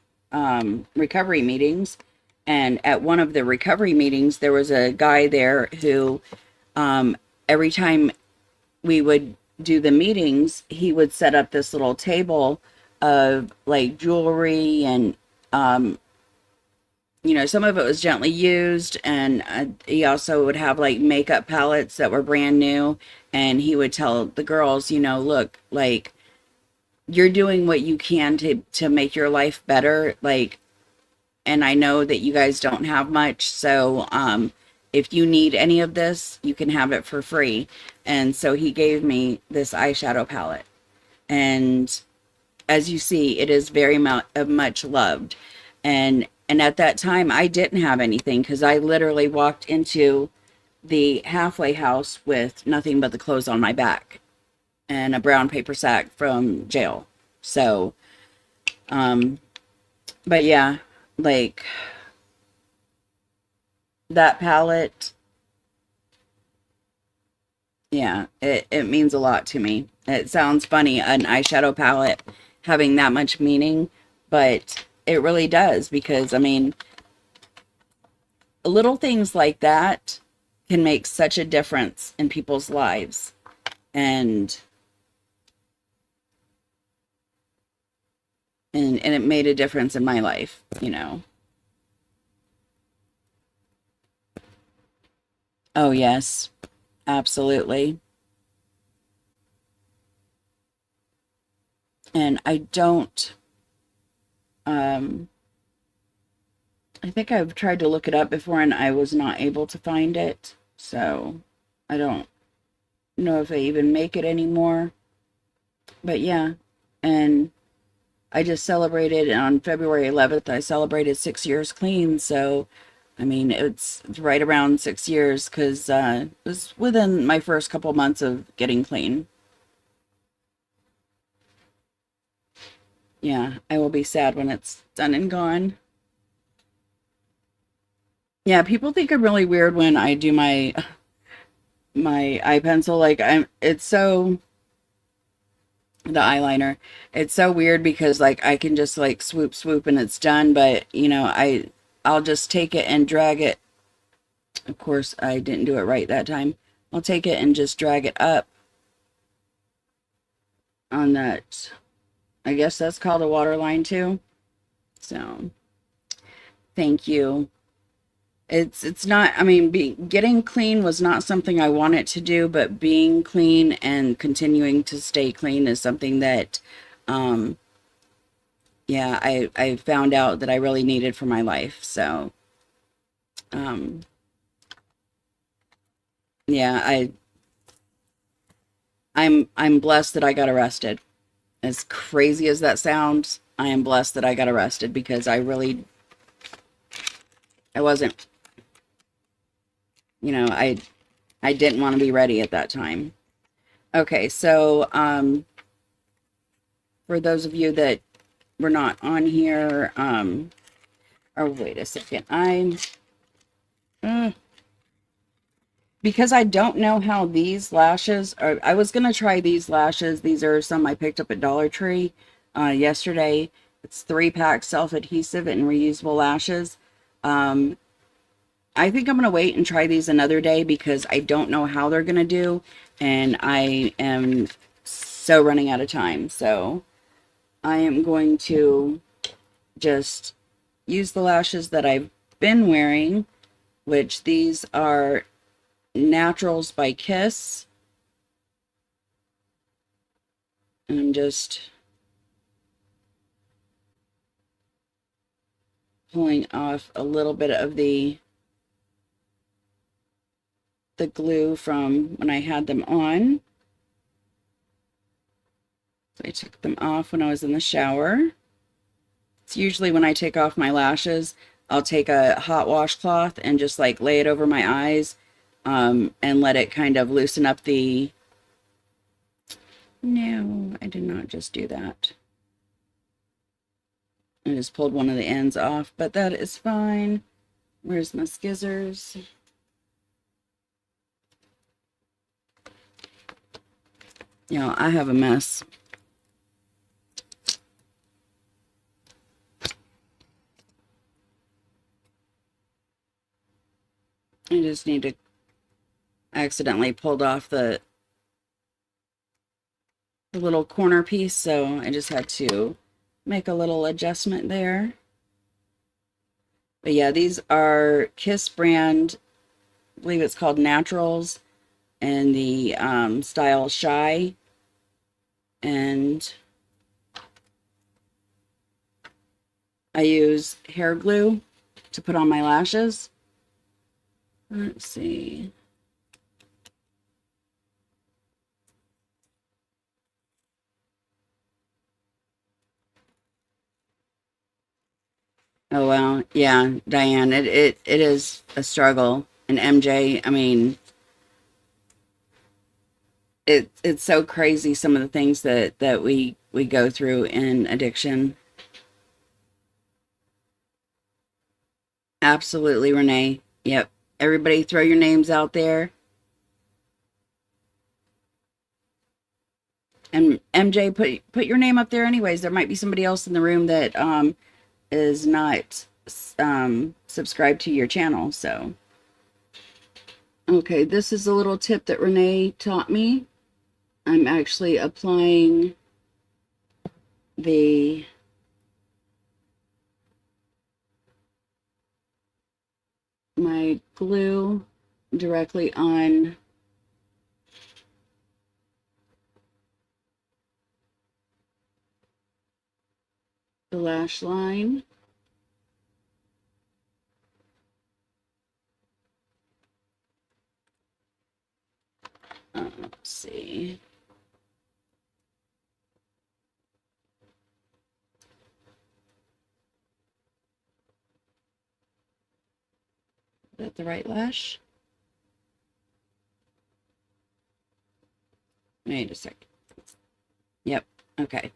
recovery meetings. And at one of the recovery meetings, there was a guy there who, every time we would do the meetings, he would set up this little table of like jewelry and, some of it was gently used. And he also would have like makeup palettes that were brand new. And he would tell the girls, look, like, you're doing what you can to make your life better. Like, and I know that you guys don't have much, so if you need any of this, you can have it for free. And so he gave me this eyeshadow palette, and as you see, it is very much loved. And at that time, I didn't have anything because I literally walked into the halfway house with nothing but the clothes on my back and a brown paper sack from jail. So, but yeah, like that palette, yeah, it means a lot to me. It sounds funny, an eyeshadow palette having that much meaning, but it really does because, I mean, little things like that can make such a difference in people's lives. And and it made a difference in my life. Oh, yes, absolutely. And um, I think I've tried to look it up before and I was not able to find it. So I don't know if they even make it anymore. But yeah, and I just celebrated on February 11th. I celebrated 6 years clean. So, I mean, it's right around 6 years because it was within my first couple months of getting clean. Yeah, I will be sad when it's done and gone. Yeah, people think I'm really weird when I do my eye pencil. Like it's so the eyeliner. It's so weird because like I can just like swoop swoop and it's done, but I'll just take it and drag it. Of course, I didn't do it right that time. I'll take it and just drag it up on that. I guess that's called a water line too. So, thank you. It's not, I mean, getting clean was not something I wanted to do, but being clean and continuing to stay clean is something that um yeah, I found out that I really needed for my life. So, um yeah, I'm blessed that I got arrested. As crazy as that sounds, I am blessed that I got arrested because I wasn't, I didn't want to be ready at that time. Okay, so for those of you that were not on here, oh wait a second, uh, because I don't know how these lashes are. I was gonna try these lashes. These are some I picked up at Dollar Tree yesterday. It's 3-pack self-adhesive and reusable lashes. Um, I think I'm gonna wait and try these another day because I don't know how they're gonna do, and I am so running out of time. So I am going to just use the lashes that I've been wearing, which these are Naturals by Kiss. And I'm just pulling off a little bit of the glue from when I had them on. So I took them off when I was in the shower. It's usually when I take off my lashes, I'll take a hot washcloth and just like lay it over my eyes, and let it kind of loosen up the... No, I did not just do that. I just pulled one of the ends off, but that is fine. Where's my scissors? You know, I have a mess. I just need to accidentally pulled off the little corner piece, so I just had to make a little adjustment there. But yeah, these are Kiss brand, I believe it's called Naturals, and the style Shy. And I use hair glue to put on my lashes. Let's see. Oh wow, yeah, Diane, it is a struggle. And MJ, I mean, it's so crazy some of the things that we go through in addiction. Absolutely, Renee. Yep. Everybody throw your names out there. And MJ, put your name up there anyways. There might be somebody else in the room that is not subscribed to your channel. So, okay, this is a little tip that Renee taught me. I'm actually applying the my glue directly on the lash line. Let's see. Is that the right lash? Wait a second. Yep. Okay.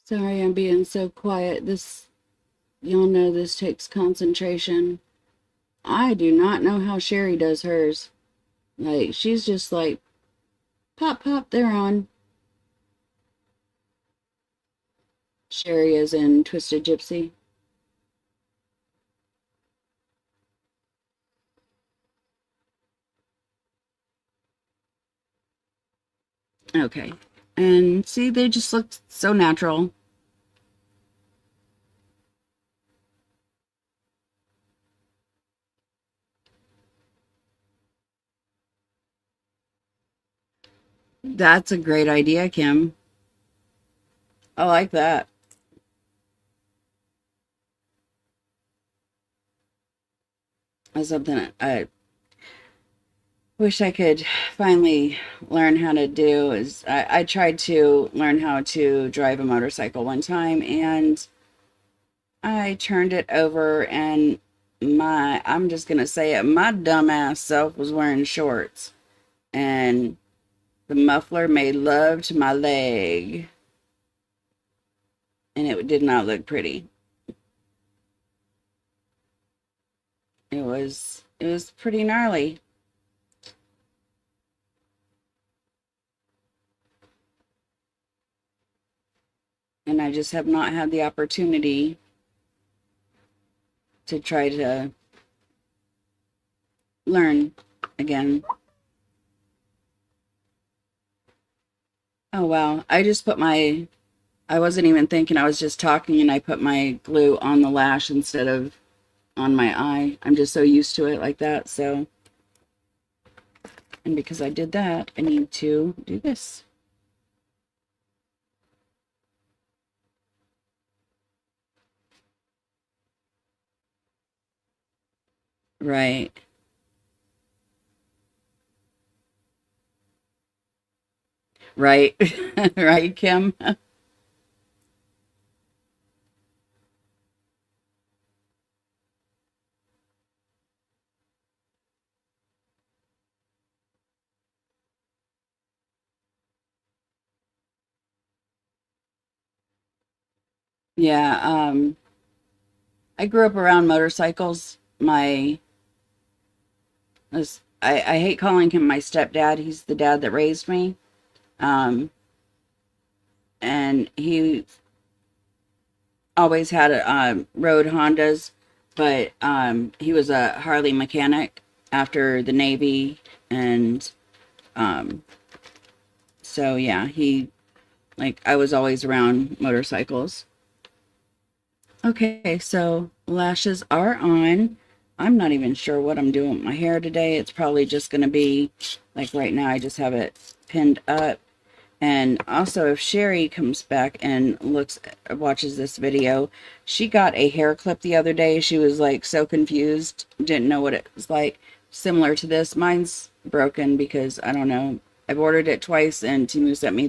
Sorry, I'm being so quiet. Y'all know this takes concentration. I do not know how Sherry does hers. Like, she's just like, pop, pop, they're on. Sherry is in Twisted Gypsy. Okay. And see, they just look so natural. That's a great idea, Kim. I like that. That's something I wish I could finally learn how to do. Is I tried to learn how to drive a motorcycle one time, and I turned it over, and I'm just gonna say it, my dumbass self was wearing shorts, and the muffler made love to my leg, and it did not look pretty. It was pretty gnarly. And I just have not had the opportunity to try to learn again. Oh wow. I wasn't even thinking, I was just talking, and I put my glue on the lash instead of on my eye. I'm just so used to it like that. So, and because I did that, I need to do this. Right. Right. Right, Kim? Yeah, I grew up around motorcycles. I hate calling him my stepdad. He's the dad that raised me. Um, and he always had rode Hondas, but he was a Harley mechanic after the Navy, and um, so yeah, I was always around motorcycles. Okay, so lashes are on. I'm not even sure what I'm doing with my hair today. It's probably just going to be like right now, I just have it pinned up. And also, if Sherry comes back and watches this video, she got a hair clip the other day. She was like so confused, didn't know what it was like. Similar to this, mine's broken because I don't know. I've ordered it twice, and Timu sent me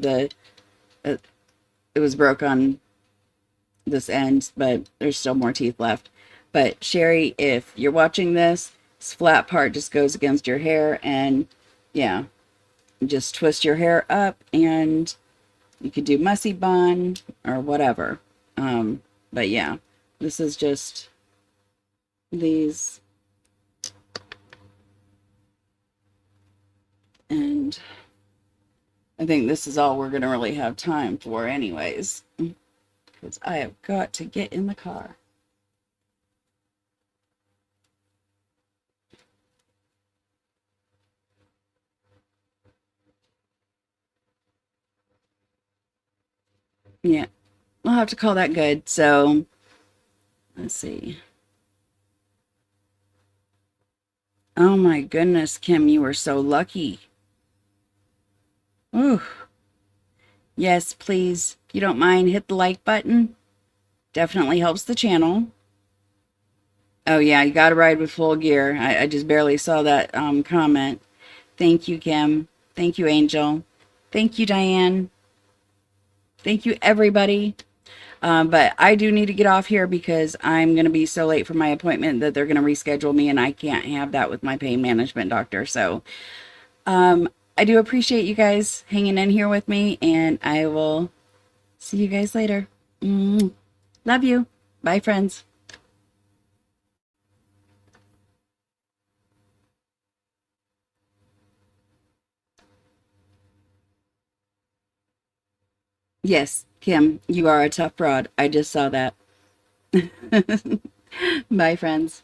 uh, it was broke on this end, but there's still more teeth left. But Sherry, if you're watching this flat part just goes against your hair, and yeah, just twist your hair up, and you could do mussy bun or whatever. But yeah, this is just these, and I think this is all we're gonna really have time for, anyways, because I have got to get in the car. Yeah, we'll have to call that good. So let's see. Oh my goodness, Kim, you were so lucky. Ooh. Yes, please, if you don't mind, hit the like button. Definitely helps the channel. Oh yeah, you got to ride with full gear. I just barely saw that comment. Thank you, Kim. Thank you, Angel. Thank you, Diane. Thank you, everybody. But I do need to get off here because I'm going to be so late for my appointment that they're going to reschedule me, and I can't have that with my pain management doctor. So I do appreciate you guys hanging in here with me, and I will see you guys later. Love you. Bye, friends. Yes, Kim, you are a tough broad. I just saw that. Bye, friends.